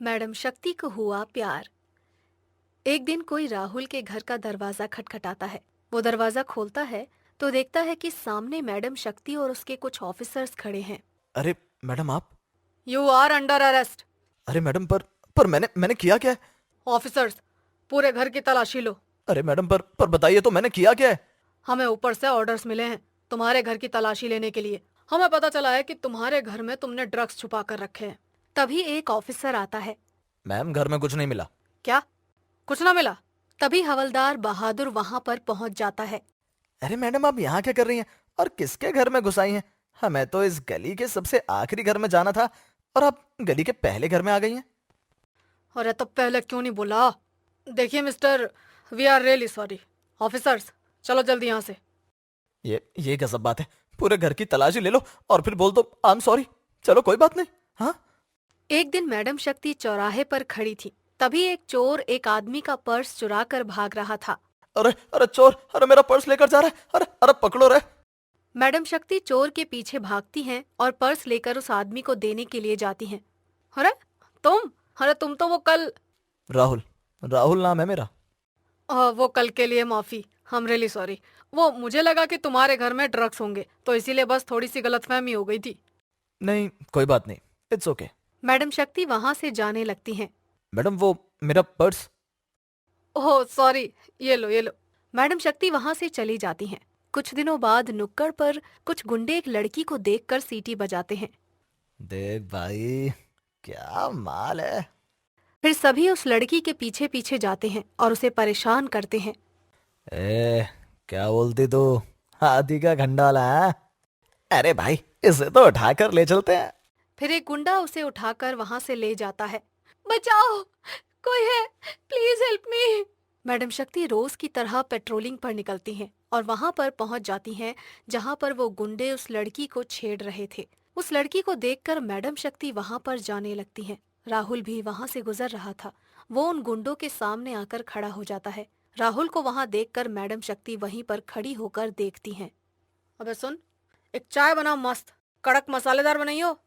Madam शक्ति को हुआ प्यार। एक दिन कोई राहुल के घर का दरवाजा खटखटाता है। वो दरवाजा खोलता है तो देखता है कि सामने मैडम शक्ति और उसके कुछ ऑफिसर्स खड़े हैं। अरे मैडम आप। You are under arrest. अरे मैडम पर मैंने किया क्या है? ऑफिसर्स, पूरे घर की तलाशी लो। अरे मैडम पर बताइए तो मैंने किया क्या है? हमें ऊपर से ऑर्डर्स मिले हैं तुम्हारे घर की तलाशी लेने के लिए। हमें पता चला है कि तुम्हारे घर में तुमने ड्रग्स छुपा कर रखे हैं। तभी एक ऑफिसर आता है। मैम घर में कुछ नहीं मिला। क्या? कुछ ना मिला? तभी हवलदार बहादुर वहां पर पहुंच जाता है। अरे मैडम आप यहाँ क्या कर रही हैं और किसके घर में घुस आई हैं? हमें तो इस गली के सबसे आखिरी घर में जाना था और आप गली के पहले घर में आ गई हैं। अरे तो पहले क्यों नहीं बोला? देखिए mister, we are really sorry. Officers, चलो जल्दी यहाँ से। ये क्या सब बात है? पूरे घर की तलाशी ले लो और फिर बोल दो आई एम सॉरी। चलो कोई बात नहीं। हाँ। एक दिन मैडम शक्ति चौराहे पर खड़ी थी। तभी एक चोर एक आदमी का पर्स चुरा कर भाग रहा था। अरे अरे चोर, अरे मेरा पर्स लेकर जा रहा है। अरे अरे पकड़ो रे। मैडम शक्ति चोर के पीछे भागती हैं और पर्स लेकर उस आदमी को देने के लिए जाती हैं। अरे तुम, अरे तुम तो वो कल। राहुल, राहुल नाम है मेरा। वो कल के लिए माफी, हम रियली सॉरी। वो मुझे लगा कि तुम्हारे घर में ड्रग्स होंगे तो इसीलिए बस थोड़ी सी गलतफहमी हो गई थी। नहीं कोई बात नहीं, इट्स ओके। मैडम शक्ति वहां से जाने लगती हैं। मैडम वो मेरा पर्स। ओह सॉरी, ये लो ये लो। मैडम शक्ति वहां से चली जाती हैं। कुछ दिनों बाद नुक्कड़ पर कुछ गुंडे एक लड़की को देखकर सीटी बजाते हैं। देख भाई, क्या माल है। फिर सभी उस लड़की के पीछे पीछे जाते हैं और उसे परेशान करते हैं। ए, क्या बोलती तू? हाथी का खंडोला है? अरे भाई, इसे तो उठाकर ले चलते हैं। फिर एक गुंडा उसे उठाकर वहां से ले जाता है। बचाओ, कोई है, प्लीज हेल्प मी। मैडम शक्ति रोज की तरह पेट्रोलिंग पर निकलती हैं और वहां पर पहुंच जाती हैं जहां पर वो गुंडे उस लड़की को छेड़ रहे थे। उस लड़की को देखकर मैडम शक्ति वहां पर जाने लगती हैं। राहुल भी वहां से गुजर रहा था। वो उन गुंडों के सामने आकर खड़ा हो जाता है। राहुल को वहां देखकर मैडम शक्ति वहीं पर खड़ी होकर देखती हैं। अबे सुन, एक चाय बना मस्त, कड़क मसालेदार बनाइयो।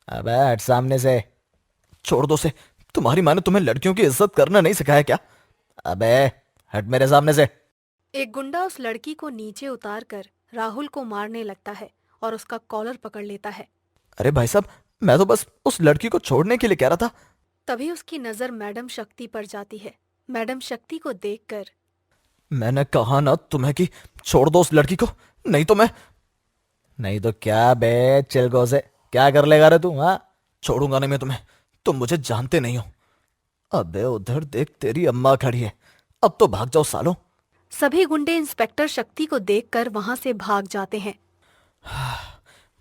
अबे हट सामने से। छोड़ दो से। तुम्हारी माँ ने तुम्हें लड़कियों की इज्जत करना नहीं सिखाया क्या? अबे हट मेरे सामने से। एक गुंडा उस लड़की को नीचे उतार कर राहुल को मारने लगता है और उसका कॉलर पकड़ लेता है। अरे भाई साहब, मैं तो बस उस लड़की को छोड़ने के लिए कह रहा था। तभी उसकी नजर मैडम शक्ति पर जाती है। मैडम शक्ति को देखकर, मैंने कहा ना तुम्हें कि छोड़ दो उस लड़की को, नहीं तो मैं। नहीं तो क्या बे चिलगो से क्या कर लेगा रे तू? हाँ, छोड़ूंगा नहीं मैं तुम्हें। तुम मुझे जानते नहीं हो। अबे उधर देख, तेरी अम्मा खड़ी है। अब तो भाग जाओ सालो। सभी गुंडे इंस्पेक्टर शक्ति को देखकर वहां से भाग जाते हैं।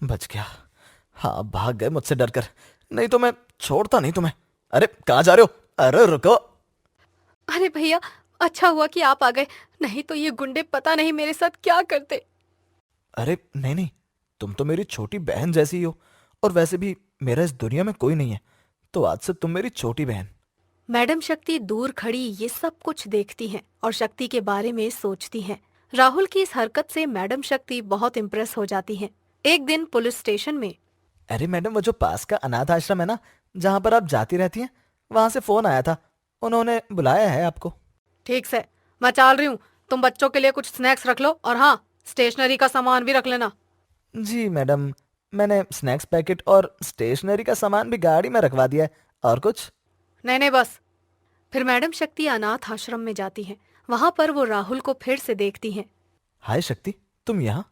बच गया। हाँ भाग गए मुझसे डरकर, नहीं तो मैं छोड़ता नहीं तुम्हें। अरे कहाँ जा रहे हो? अरे रुको। अरे भैया, अच्छा हुआ कि आप आ गए, नहीं तो ये गुंडे पता नहीं मेरे साथ क्या करते। अरे नहीं नहीं, तुम तो मेरी छोटी बहन जैसी ही हो। और वैसे भी मेरा इस दुनिया में कोई नहीं है, तो आज से तुम मेरी छोटी बहन। मैडम शक्ति दूर खड़ी ये सब कुछ देखती हैं और शक्ति के बारे में सोचती हैं। राहुल की इस हरकत से मैडम शक्ति बहुत इम्प्रेस हो जाती हैं। एक दिन पुलिस स्टेशन में, अरे मैडम, वो जो पास का अनाथ आश्रम है ना, जहां पर आप जाती रहती हैं, वहां से फोन आया था। उन्होंने बुलाया है आपको। ठीक से, मैं चल रही हूँ। तुम बच्चों के लिए कुछ स्नैक्स रख लो और हाँ, स्टेशनरी का सामान भी रख लेना। जी मैडम, मैंने स्नैक्स पैकेट और स्टेशनरी का सामान भी गाड़ी में रखवा दिया है। और कुछ? नहीं नहीं बस। फिर मैडम शक्ति अनाथ आश्रम में जाती हैं। वहां पर वो राहुल को फिर से देखती हैं। हाय शक्ति, तुम यहाँ?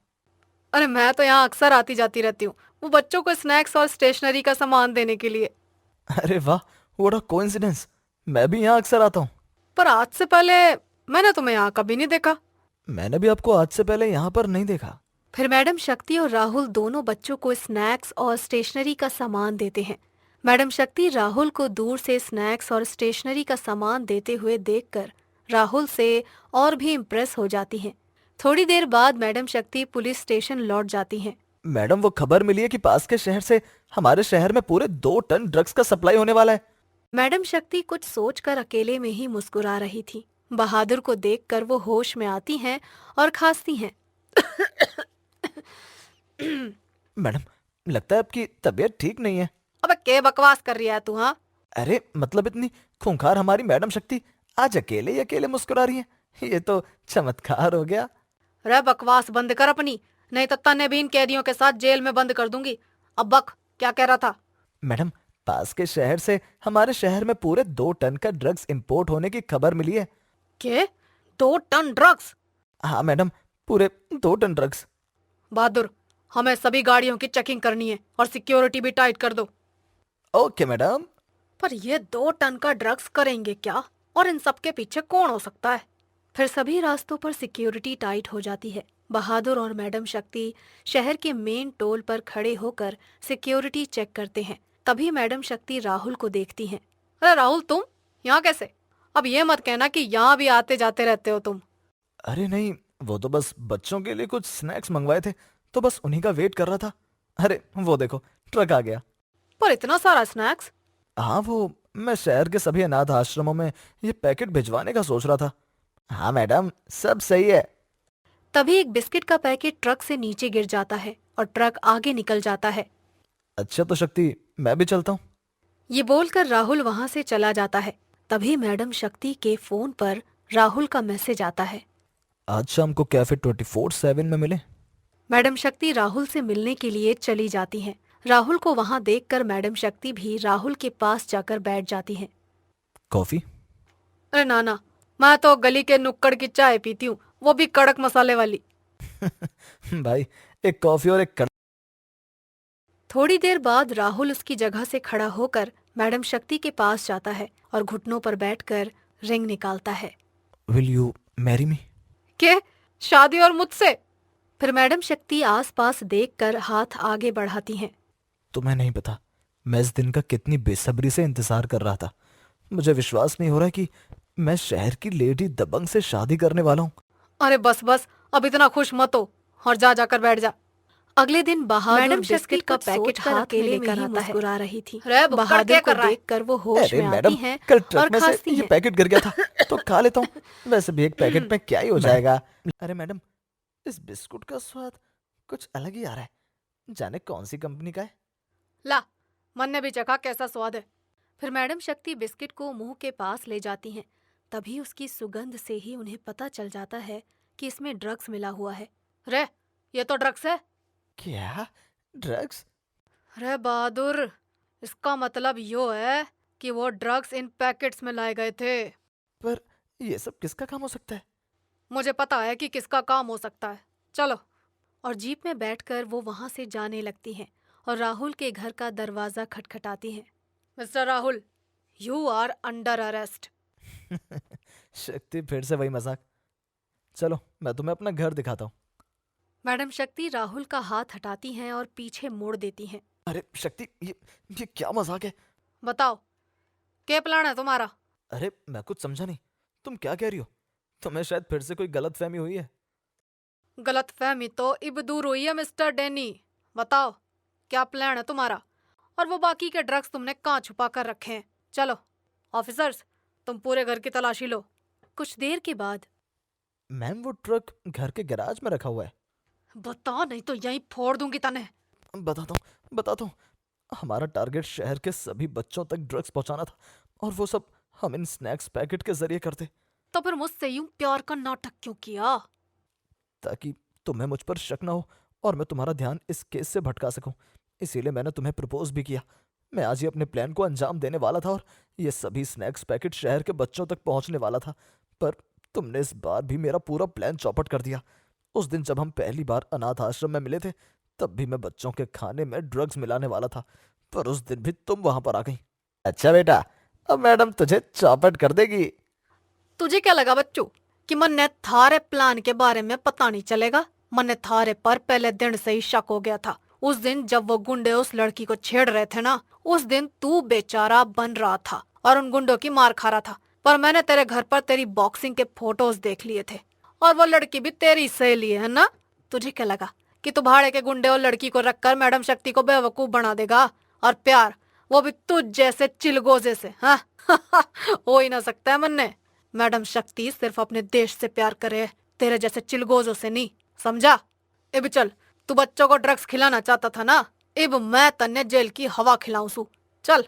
अरे मैं तो यहाँ अक्सर आती जाती रहती हूँ, वो बच्चों को स्नैक्स और स्टेशनरी का सामान देने के लिए। अरे वाह, व्हाट अ कोइंसिडेंस। मैं भी यहाँ अक्सर आता हूँ। पर आज से पहले मैंने तुम्हें यहाँ कभी नहीं देखा। मैंने भी आपको आज से पहले यहाँ पर नहीं देखा। फिर मैडम शक्ति और राहुल दोनों बच्चों को स्नैक्स और स्टेशनरी का सामान देते हैं। मैडम शक्ति राहुल को दूर से स्नैक्स और स्टेशनरी का सामान देते हुए देखकर राहुल से और भी इम्प्रेस हो जाती हैं। थोड़ी देर बाद मैडम शक्ति पुलिस स्टेशन लौट जाती हैं। मैडम वो खबर मिली है कि पास के शहर से हमारे शहर में पूरे 2 टन ड्रग्स का सप्लाई होने वाला है। मैडम शक्ति कुछ सोचकर अकेले में ही मुस्कुरा रही थी। बहादुर को देखकर वो होश में आती हैं और खांसती हैं। मैडम, लगता है आपकी तबीयत ठीक नहीं है। अबे क्या बकवास कर रही है तू? हाँ, अरे मतलब इतनी खूंखार हमारी मैडम शक्ति आज अकेले ही अकेले मुस्कुरा रही है, ये तो चमत्कार हो गया। रे बकवास बंद कर अपनी, नहीं तो तन्ने भी इन कैदियों के साथ जेल में बंद कर दूंगी। अब बक, क्या कह रहा था? मैडम, पास के शहर से हमारे शहर में पूरे 2 टन का ड्रग्स इंपोर्ट होने की खबर मिली है। के 2 टन ड्रग्स? हाँ मैडम, पूरे 2 टन ड्रग्स। बहादुर, हमें सभी गाड़ियों की चेकिंग करनी है और सिक्योरिटी भी टाइट कर दो। Okay madam. पर ये 2 टन का ड्रग्स करेंगे क्या? और इन सब के पीछे कौन हो सकता है? फिर सभी रास्तों पर सिक्योरिटी टाइट हो जाती है। बहादुर और मैडम शक्ति शहर के मेन टोल पर खड़े होकर सिक्योरिटी चेक करते हैं। तभी मैडम शक्ति राहुल को देखती हैं। अरे राहुल, तुम यहाँ कैसे? अब ये मत कहना कि यहाँ भी आते जाते रहते हो तुम। अरे नहीं, वो तो बस बच्चों के लिए कुछ स्नैक्स मंगवाए थे, तो बस उन्हीं का वेट कर रहा था। अरे वो देखो, ट्रक आ गया। पर इतना सारा स्नैक्स? हाँ, वो मैं शहर के सभी अनाथ आश्रमों में ये पैकेट भिजवाने का सोच रहा था। हाँ मैडम, सब सही है। तभी एक बिस्किट का पैकेट ट्रक से नीचे गिर जाता है और ट्रक आगे निकल जाता है। अच्छा तो शक्ति, मैं भी चलता हूँ। ये बोलकर राहुल वहां से चला जाता है। तभी मैडम शक्ति के फोन पर राहुल का मैसेज आता है। आज शाम को कैफे 24/7 में मिले। मैडम शक्ति राहुल से मिलने के लिए चली जाती हैं। राहुल को वहां देखकर मैडम शक्ति भी राहुल के पास जाकर बैठ जाती हैं। कॉफी? अरे नाना, मैं तो गली के नुक्कड़ की चाय पीती हूँ, वो भी कड़क मसाले वाली। भाई, एक कॉफी और एक थोड़ी देर बाद राहुल उसकी जगह से खड़ा होकर मैडम शक्ति के पास जाता है और घुटनों पर बैठकर रिंग निकालता है। Will you marry me? के शादी और मुझसे? फिर मैडम शक्ति आसपास देखकर हाथ आगे बढ़ाती हैं। तुम्हें नहीं पता मैं इस दिन का कितनी बेसब्री से इंतजार कर रहा था। मुझे विश्वास नहीं हो रहा कि मैं शहर की लेडी दबंग से शादी करने वाला हूँ। अरे बस बस, अब इतना खुश मत हो और जा जाकर बैठ जा। अगले दिन बहादुर मैडम शक्ति बिस्किट का कुछ पैकेट सोचकर हाथ में अकेले में लेकर ही आता है। मुस्कुरा रही थी। रे बुक्कड़, बहादुर क्या को कर रहा है? देखकर वो होश अरे में मैडम, आती हैं कल और ट्रक में से खांसती ये हैं। पैकेट गिर गया था तो खा लेता हूँ। वैसे भी एक पैकेट में क्या ही हो जाएगा। अरे मैडम, इस बिस्कुट का स्वाद कुछ अलग ही आ रहा है। जाने कौन सी कंपनी का है। ला, मन ने भी चखा कैसा स्वाद है। फिर मैडम शक्ति बिस्किट को मुंह के पास ले जाती हैं। तभी उसकी सुगंध से ही उन्हें पता चल जाता है कि इसमें ड्रग्स मिला हुआ है। रे, ये तो ड्रग्स है। क्या? ड्रग्स? रे बहादुर, इसका मतलब यो है कि वो ड्रग्स इन पैकेट्स में लाए गए थे। पर ये सब किसका काम हो सकता है? मुझे पता है कि किसका काम हो सकता है। चलो। और जीप में बैठकर वो वहां से जाने लगती हैं और राहुल के घर का दरवाजा खटखटाती हैं। Mister Rahul, you are under arrest. Shakti, फिर से वही मजाक। चलो, मैं तुम्हें अपना घर दिखाता हूँ। मैडम शक्ति राहुल का हाथ हटाती हैं और पीछे मोड़ देती हैं। अरे शक्ति, ये क्या मजाक है? बताओ, क्या प्लान है तुम्हारा? अरे मैं कुछ समझा नहीं, तुम क्या कह रही हो? तुम्हें शायद फिर से कोई गलतफहमी हुई है। गलतफहमी तो इब दूर हुई है मिस्टर डैनी। बताओ, क्या प्लान है तुम्हारा? और वो बाकी के ड्रग्स तुमने कहाँ छुपा कर रखे हैं? चलो ऑफिसर्स, तुम पूरे घर की तलाशी लो। कुछ देर के बाद, मैम, वो ट्रक घर के गैराज में रखा हुआ है। बता नहीं तो यहीं फोड़ दूंगी तने। बताता हूँ। हमारा टारगेट शहर के सभी बच्चों तक ड्रग्स पहुंचाना था, और वो सब हम इन स्नैक्स पैकेट के जरिए करते, तो फिर मुझसे यूं प्यार का नाटक क्यों किया? ताकि तुम्हें मुझ पर शक ना हो और मैं तुम्हारा ध्यान इस केस से भटका सकूं। इसीलिए मैंने तुम्हें प्रपोज भी किया। मैं आज ही अपने प्लान को अंजाम देने वाला था और ये सभी स्नैक्स पैकेट शहर के बच्चों तक पहुंचने वाला था, पर तुमने इस बार भी मेरा पूरा प्लान चौपट कर दिया। उस दिन जब हम पहली बार अनाथ आश्रम में मिले थे, तब भी मैं बच्चों के खाने में ड्रग्स मिलाने वाला था, पर उस दिन भी तुम वहां पर आ गई। अच्छा बेटा, अब मैडम तुझे चौपट कर देगी। तुझे क्या लगा बच्चू कि मन्ने थारे प्लान के बारे में पता नहीं चलेगा? मन्ने थारे पर पहले दिन से ही शक हो गया था। उस दिन जब वो गुंडे उस लड़की को छेड़ रहे थे ना, उस दिन तू बेचारा बन रहा था और उन गुंडों की मार खा रहा था। पर मैंने तेरे घर पर तेरी बॉक्सिंग के फोटोज देख लिए थे, और वो लड़की भी तेरी सहेली है ना? तुझे क्या लगा कि तू भाड़े के गुंडे और लड़की को रखकर मैडम शक्ति को बेवकूफ बना देगा? और प्यार, वो भी तुझ जैसे चिलगोजे से, हाँ? हो ही ना सकता है मन्ने। मैडम शक्ति सिर्फ अपने देश से प्यार करे, तेरे जैसे चिलगोजों से नहीं, समझा? इब चल, तू बच्चों को ड्रग्स खिलाना चाहता था ना, इब मैं तन्ने जेल की हवा खिलाऊं सू। चल।